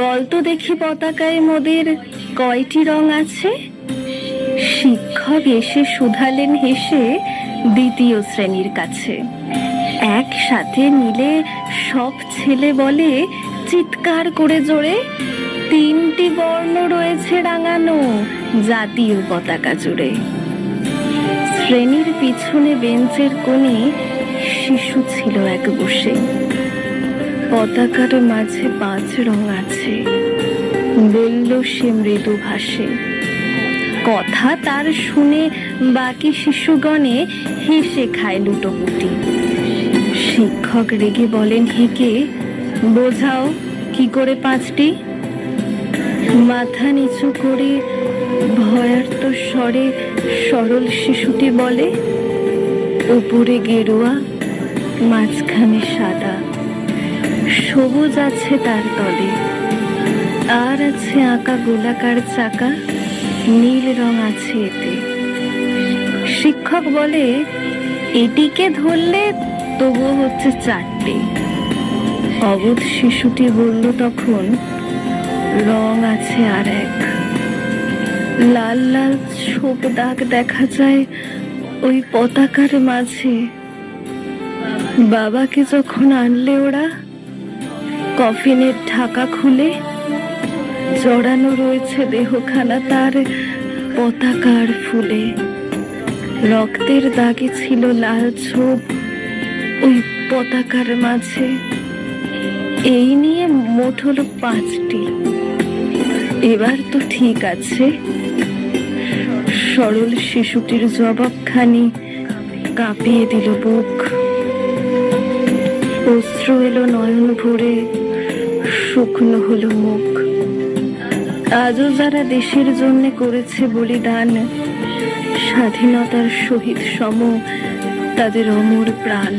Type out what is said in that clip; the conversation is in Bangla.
বলতো দেখি পতাকায় মোদের কয়টি রং আছে? শিক্ষক এসে শুধালেন হেসে দ্বিতীয় শ্রেণীর কাছে। একসাথে মিলে সব ছেলে বলে চিৎকার করে জোরে, 3টি বর্ণ রয়েছে রাঙানো জাতীয় পতাকা জুড়ে। শ্রেণীর পিছনে বেঞ্চের কোণে শিশু ছিল এক বসে। পতাকার মাঝে 5 রং আছে, বলল সে মৃদু ভাষে। কথা তার শুনে বাকি শিশুগণে হেসে খায় লুটোপুটি। শিক্ষক রেগে বলেন হেঁকে, বোঝাও কি করে 5টি? মাথা নিচু করে ভয়ার্ত স্বরে সরল শিশুটি বলে, উপরে গেরুয়া, মাঝখানে সাদা, সবুজ আছে তার তলে, আর আছে আঁকা গোলাকার চাকা, নীল রং আছে এতে। শিক্ষক বলে, এটিকে ধরলে তবুও হচ্ছে 4টে। অবোধ শিশুটি বলল তখন, রং আছে আর এক। লাল লাল ছোপ দাগ দেখা যায় ওই পতাকার মাঝে। বাবাকে যখন আনলে ওরা, কফিনের ঢাকা খুলে জড়ানো রয়েছে দেহখানা তার পতাকার ফুলে। রক্তের দাগে ছিল লাল ছোপ ওই পতাকার মাঝে। এই নিয়ে মোট হলো 5টি। এবার তো ঠিক আছে। সরল শিশুটির জবাবখানি কাঁপিয়ে দিল বুক। অশ্রু এলো নয়ন ভরে, শুকনো হলো মুখ। আজও যারা দেশের জন্য করেছে বলিদান, স্বাধীনতার শহীদ সম তাদের অমর প্রাণ।